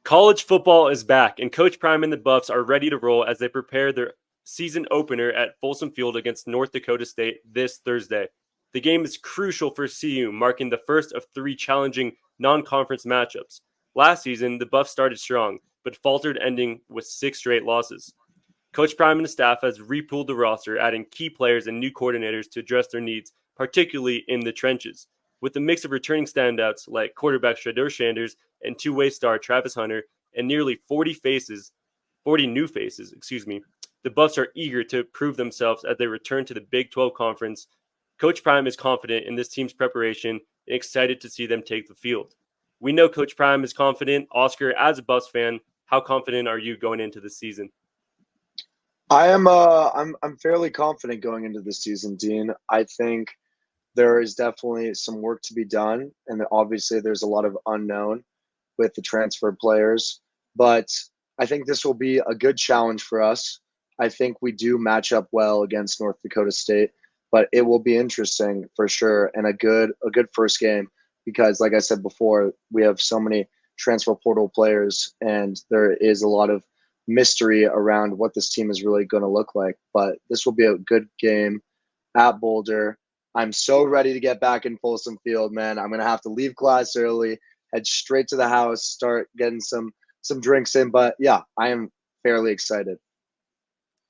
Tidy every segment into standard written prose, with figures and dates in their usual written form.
College football is back, and Coach Prime and the Buffs are ready to roll as they prepare their season opener at Folsom Field against North Dakota State this Thursday. The game is crucial for CU, marking the first of three challenging non-conference matchups. Last season, the Buffs started strong, but faltered, ending with 6 straight losses. Coach Prime and the staff has repooled the roster, adding key players and new coordinators to address their needs, particularly in the trenches. With a mix of returning standouts like quarterback Deion Sanders and two-way star Travis Hunter, and nearly 40 new faces, the Buffs are eager to prove themselves as they return to the Big 12 Conference. Coach Prime is confident in this team's preparation and excited to see them take the field. We know Coach Prime is confident. Oscar, as a Buffs fan, how confident are you going into the season? I'm fairly confident going into the season, Dean. I think there is definitely some work to be done, and obviously there's a lot of unknown with the transfer players. But I think this will be a good challenge for us. I think we do match up well against North Dakota State, but it will be interesting for sure and a good first game because, like I said before, we have so many transfer portal players, and there is a lot of mystery around what this team is really going to look like. But this will be a good game at Boulder. I'm so ready to get back in Folsom Field, man. I'm gonna have to leave class early, head straight to the house, start getting some drinks in. But yeah, I am fairly excited.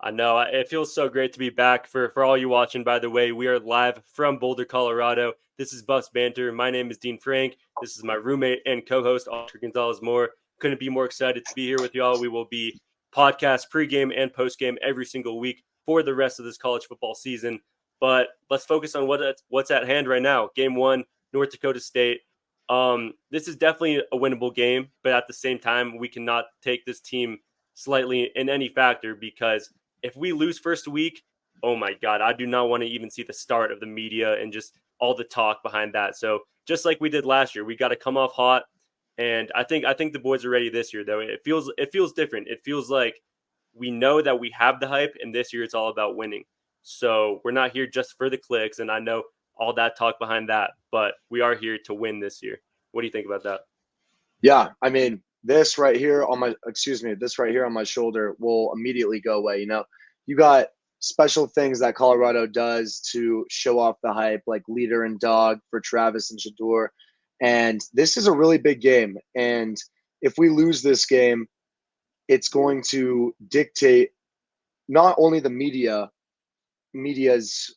I know. It feels so great to be back. For all you watching, by the way, we are live from Boulder, Colorado. This is Bus Banter. My name is Dean Frank. This is my roommate and co-host, Oscar Gonzalez Moore. Couldn't be more excited to be here with y'all. We will be podcast pregame and postgame every single week for the rest of this college football season. But let's focus on what's at hand right now. Game 1, North Dakota State. This is definitely a winnable game, but at the same time, we cannot take this team slightly in any factor because if we lose first week, oh my God, I do not want to even see the start of the media and just all the talk behind that. So just like we did last year, we got to come off hot. And I think the boys are ready this year, though. It feels different. It feels like we know that we have the hype, and this year it's all about winning. So we're not here just for the clicks, and I know all that talk behind that, but we are here to win this year. What do you think about that? Yeah, I mean, this right here on my shoulder will immediately go away. You got special things that Colorado does to show off the hype, like leader and dog for Travis and Shador. And this is a really big game. And if we lose this game, it's going to dictate not only the media's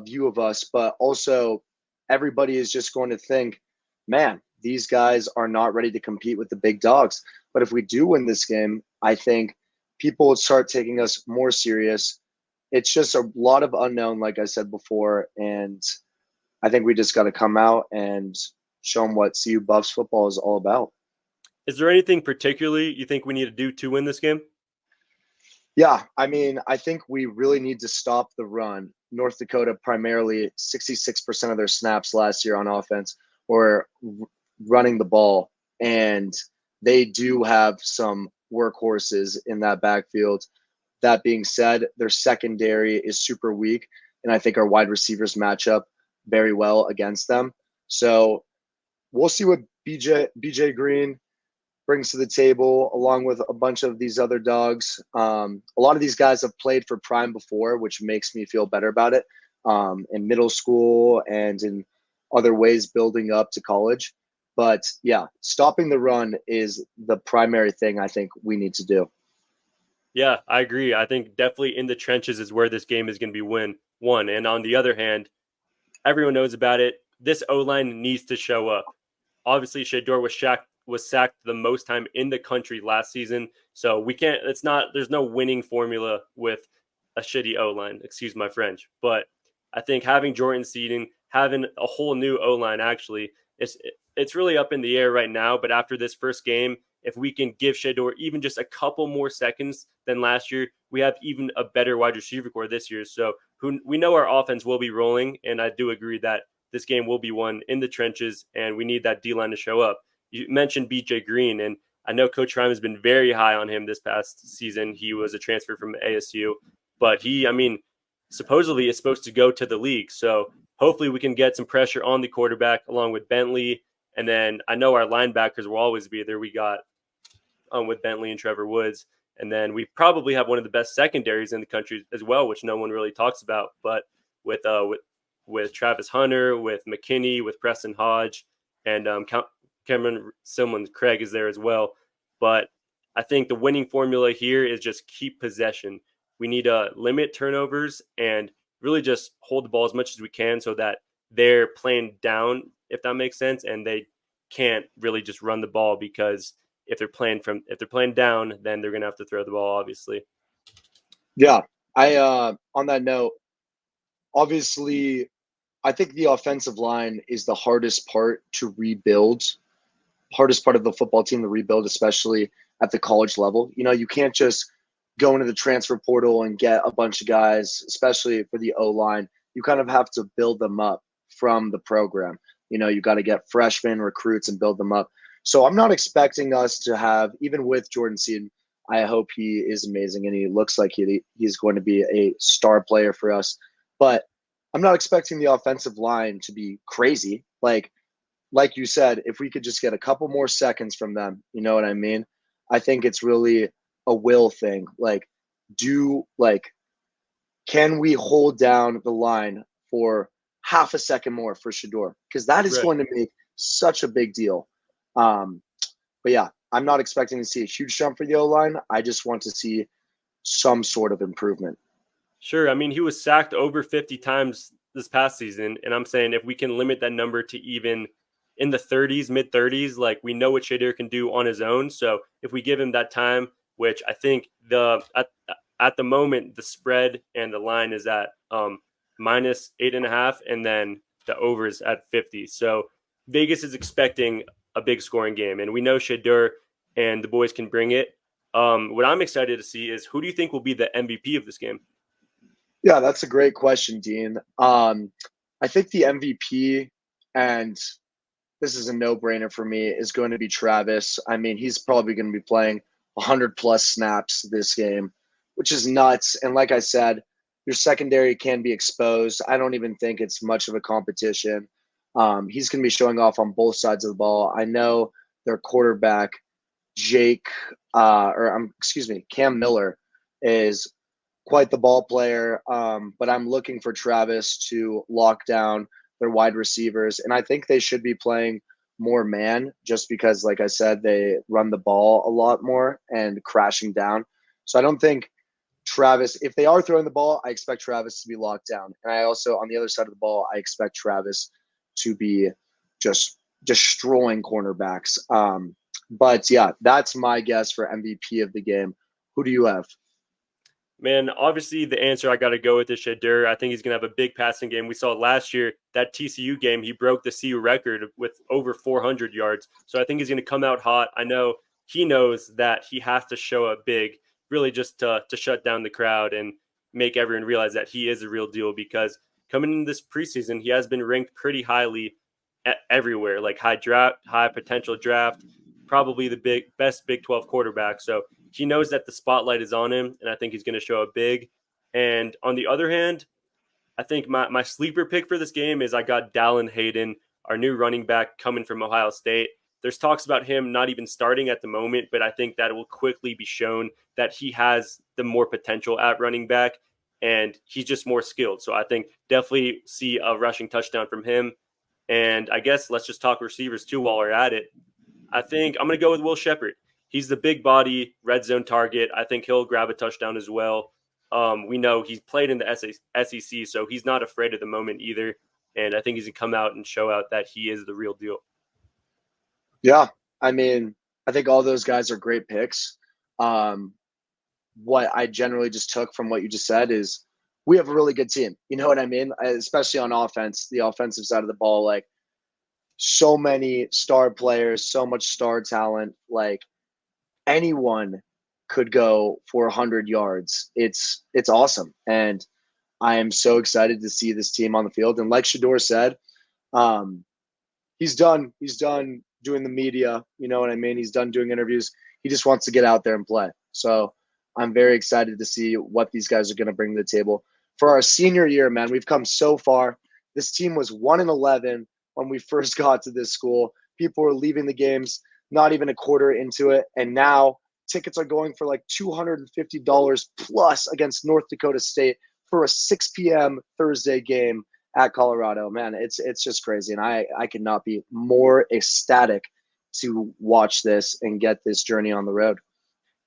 view of us, but also everybody is just going to think, man, these guys are not ready to compete with the big dogs. But if we do win this game, I think people would start taking us more serious. It's just a lot of unknown, like I said before, and I think we just got to come out and show them what CU Buffs football is all about. Is there anything particularly you think we need to do to win this game? Yeah, I mean, I think we really need to stop the run. North Dakota primarily 66% of their snaps last year on offense were running the ball, and they do have some workhorses in that backfield. That being said, their secondary is super weak, and I think our wide receivers match up very well against them. So we'll see what BJ Green brings to the table, along with a bunch of these other dogs. A lot of these guys have played for Prime before, which makes me feel better about it in middle school and in other ways building up to college. But yeah, stopping the run is the primary thing I think we need to do. Yeah, I agree. I think definitely in the trenches is where this game is going to be won. And on the other hand, everyone knows about it. This O-line needs to show up. Obviously, Shador was sacked the most time in the country last season. So we can't, there's no winning formula with a shitty O-line, excuse my French. But I think having Jordan Seaton, having a whole new O-line, actually, it's really up in the air right now. But after this first game, if we can give Shador even just a couple more seconds than last year, we have even a better wide receiver core this year. So we know our offense will be rolling, and I do agree that this game will be won in the trenches, and we need that D-line to show up. You mentioned BJ Green, and I know Coach Rhyme has been very high on him this past season. He was a transfer from ASU, but supposedly is supposed to go to the league. So hopefully we can get some pressure on the quarterback along with Bentley. And then I know our linebackers will always be there. We got with Bentley and Trevor Woods. And then we probably have one of the best secondaries in the country as well, which no one really talks about. But with with Travis Hunter, with McKinney, with Preston Hodge, and Cameron Simmons Craig is there as well. But I think the winning formula here is just keep possession. We need to limit turnovers and really just hold the ball as much as we can so that they're playing down, if that makes sense, and they can't really just run the ball because if they're playing down, then they're gonna have to throw the ball, obviously. Yeah. I on that note, obviously I think the offensive line is the hardest part to rebuild, hardest part of the football team to rebuild, especially at the college level. You know, you can't just go into the transfer portal and get a bunch of guys, especially for the O line. You kind of have to build them up from the program. You know, you got to get freshmen recruits and build them up. So I'm not expecting us to have, even with Jordan Seaton, I hope he is amazing and he looks like he's going to be a star player for us. But I'm not expecting the offensive line to be crazy. Like you said, if we could just get a couple more seconds from them, you know what I mean? I think it's really a will thing. Can we hold down the line for half a second more for Shador? Because that is Right. going to make such a big deal. But yeah, I'm not expecting to see a huge jump for the O line. I just want to see some sort of improvement. Sure. I mean, he was sacked over 50 times this past season. And I'm saying if we can limit that number to even in the 30s, mid 30s, like we know what Shadir can do on his own. So if we give him that time, which I think at the moment, the spread and the line is at minus 8.5, and then the over is at 50. So Vegas is expecting a big scoring game. And we know Shadir and the boys can bring it. What I'm excited to see is who do you think will be the MVP of this game? Yeah, that's a great question, Dean. I think the MVP, and this is a no-brainer for me, is going to be Travis. I mean, he's probably going to be playing 100 plus snaps this game, which is nuts. And like I said, your secondary can be exposed. I don't even think it's much of a competition. He's going to be showing off on both sides of the ball. I know their quarterback, Jake, excuse me, Cam Miller, is quite the ball player. But I'm looking for Travis to lock down their wide receivers. And I think they should be playing more man just because, like I said, they run the ball a lot more and crashing down. So I don't think Travis, if they are throwing the ball, I expect Travis to be locked down. And I also, on the other side of the ball, I expect Travis to be just destroying cornerbacks. But yeah, that's my guess for MVP of the game. Who do you have? Man, obviously the answer I got to go with is Shadur. I think he's going to have a big passing game. We saw last year that TCU game, he broke the CU record with over 400 yards. So I think he's going to come out hot. I know he knows that he has to show up big, really just to shut down the crowd and make everyone realize that he is a real deal because coming in this preseason, he has been ranked pretty highly everywhere, like high potential draft, probably the best Big 12 quarterback. So he knows that the spotlight is on him, and I think he's going to show up big. And on the other hand, I think my sleeper pick for this game is I got Dallin Hayden, our new running back coming from Ohio State. There's talks about him not even starting at the moment, but I think that it will quickly be shown that he has the more potential at running back, and he's just more skilled. So I think definitely see a rushing touchdown from him. And I guess let's just talk receivers too while we're at it. I think I'm going to go with Will Shepard. He's the big body red zone target. I think he'll grab a touchdown as well. We know he's played in the SEC, so he's not afraid at the moment either. And I think he's going to come out and show out that he is the real deal. Yeah, I mean, I think all those guys are great picks. What I generally just took from what you just said is we have a really good team. You know what I mean? Especially on offense, the offensive side of the ball, like so many star players, so much star talent. Like anyone could go for 100 yards. It's awesome, and I am so excited to see this team on the field. And like Shador said, um, he's done doing the media. You know what I mean? He's done doing interviews. He just wants to get out there and play. So I'm very excited to see what these guys are going to bring to the table. For our senior year, man, we've come so far. This team was 1-11 when we first got to this school. People were leaving the games not even a quarter into it. And now tickets are going for like $250 plus against North Dakota State for a 6 p.m. Thursday game at Colorado. Man, it's just crazy. And I could not be more ecstatic to watch this and get this journey on the road.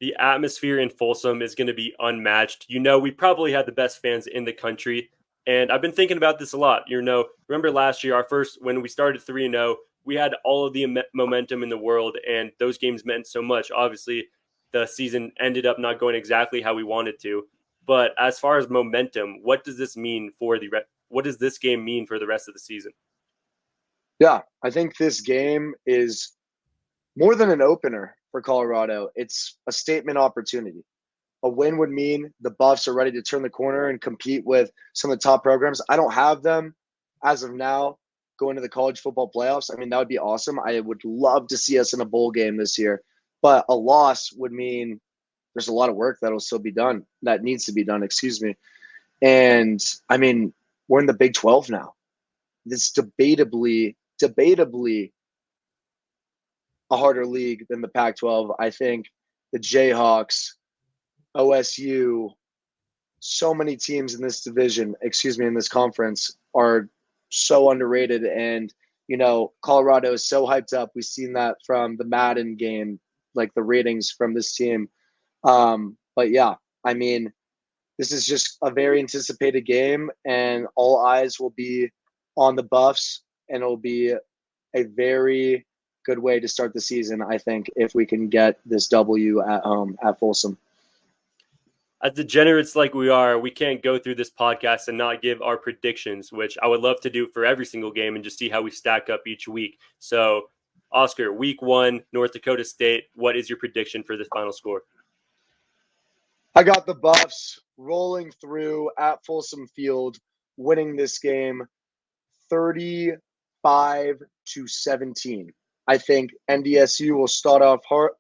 The atmosphere in Folsom is going to be unmatched. We probably had the best fans in the country. And I've been thinking about this a lot. Remember last year, when we started 3-0, we had all of the momentum in the world, and those games meant so much. Obviously, the season ended up not going exactly how we wanted to. But as far as momentum, what does this mean what does this game mean for the rest of the season? Yeah, I think this game is more than an opener for Colorado. It's a statement opportunity. A win would mean the Buffs are ready to turn the corner and compete with some of the top programs. I don't have them as of now going to the college football playoffs. I mean, that would be awesome. I would love to see us in a bowl game this year, but a loss would mean there's a lot of work that'll still be done, that needs to be done, excuse me. And I mean, we're in the Big 12 now. This debatably a harder league than the Pac-12. I think the Jayhawks, OSU, so many teams in this division, in this conference, are so underrated. And, Colorado is so hyped up. We've seen that from the Madden game, like the ratings from this team. But yeah, I mean, this is just a very anticipated game, and all eyes will be on the Buffs, and it'll be a very good way to start the season, I think, if we can get this W at home at Folsom. As degenerates like we are, we can't go through this podcast and not give our predictions, which I would love to do for every single game and just see how we stack up each week. So, Oscar, week 1, North Dakota State, what is your prediction for the final score? I got the Buffs rolling through at Folsom Field, winning this game 35-17. I think NDSU will start off hot,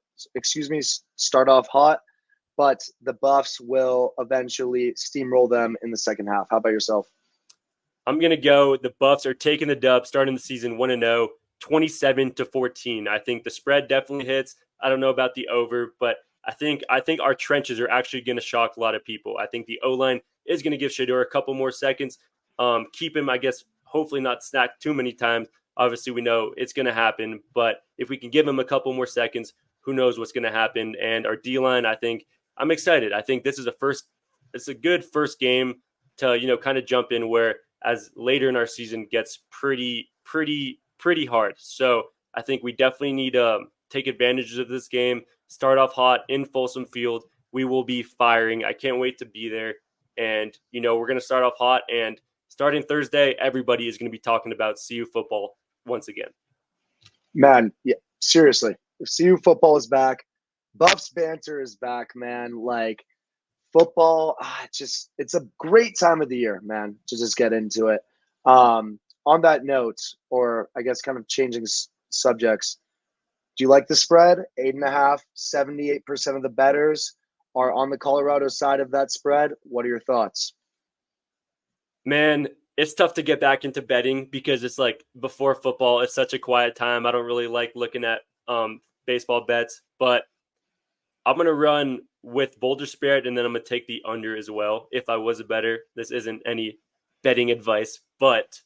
but the Buffs will eventually steamroll them in the second half. How about yourself? I'm going to go. The Buffs are taking the dub, starting the season 1-0, 27-14. I think the spread definitely hits. I don't know about the over, but I think our trenches are actually going to shock a lot of people. I think the O-line is going to give Shedeur a couple more seconds. Keep him, I guess, hopefully not snacked too many times. Obviously, we know it's going to happen, but if we can give him a couple more seconds, who knows what's going to happen. And our D-line, I think, I'm excited. I think this is it's a good first game to, kind of jump in where as later in our season gets pretty hard. So I think we definitely need to take advantage of this game, start off hot in Folsom Field. We will be firing. I can't wait to be there. And, we're going to start off hot, and starting Thursday, everybody is going to be talking about CU football once again. Man, yeah, seriously. If CU football is back, Buffs banter is back, man. Like, football, it's a great time of the year, man, to just get into it. On that note, or I guess kind of changing subjects, do you like the spread? 8.5, 78% of the bettors are on the Colorado side of that spread. What are your thoughts? Man, it's tough to get back into betting because it's like before football, it's such a quiet time. I don't really like looking at baseball bets, but I'm going to run with Boulder Spirit, and then I'm going to take the under as well. If I was a bettor, this isn't any betting advice, but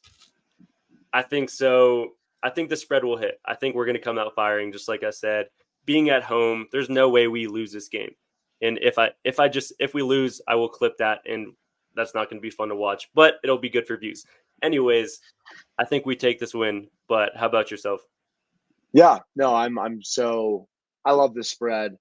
I think so. I think the spread will hit. I think we're going to come out firing, just like I said. Being at home, there's no way we lose this game. And if we lose, I will clip that, and that's not going to be fun to watch, but it'll be good for views. Anyways, I think we take this win, but how about yourself? Yeah, no, I love the spread.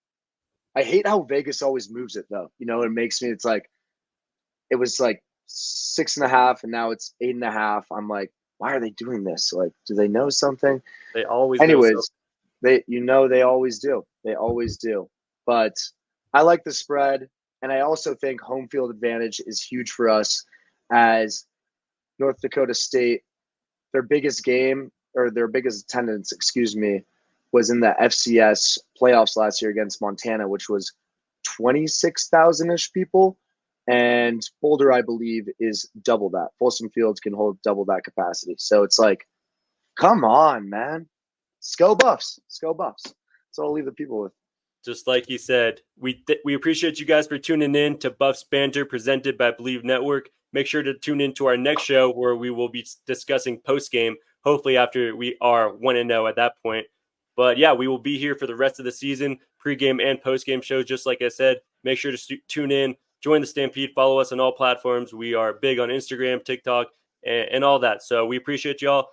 I hate how Vegas always moves it though. It makes me, it was like 6.5 and now it's 8.5. I'm like, why are they doing this? Like, do they know something? They always Anyways, they always do. They always do. But I like the spread. And I also think home field advantage is huge for us as North Dakota State, their biggest game or their biggest attendance, was in the FCS playoffs last year against Montana, which was 26,000-ish people. And Boulder, I believe, is double that. Folsom Fields can hold double that capacity. So it's like, come on, man. Let's go Buffs. Let's go Buffs. That's all I'll leave the people with. Just like he said, we appreciate you guys for tuning in to Buffs Banter presented by Believe Network. Make sure to tune in to our next show where we will be discussing post game, hopefully after we are 1-0 at that point. But yeah, we will be here for the rest of the season, pregame and postgame shows. Just like I said, make sure to tune in, join the Stampede, follow us on all platforms. We are big on Instagram, TikTok, and all that. So we appreciate y'all.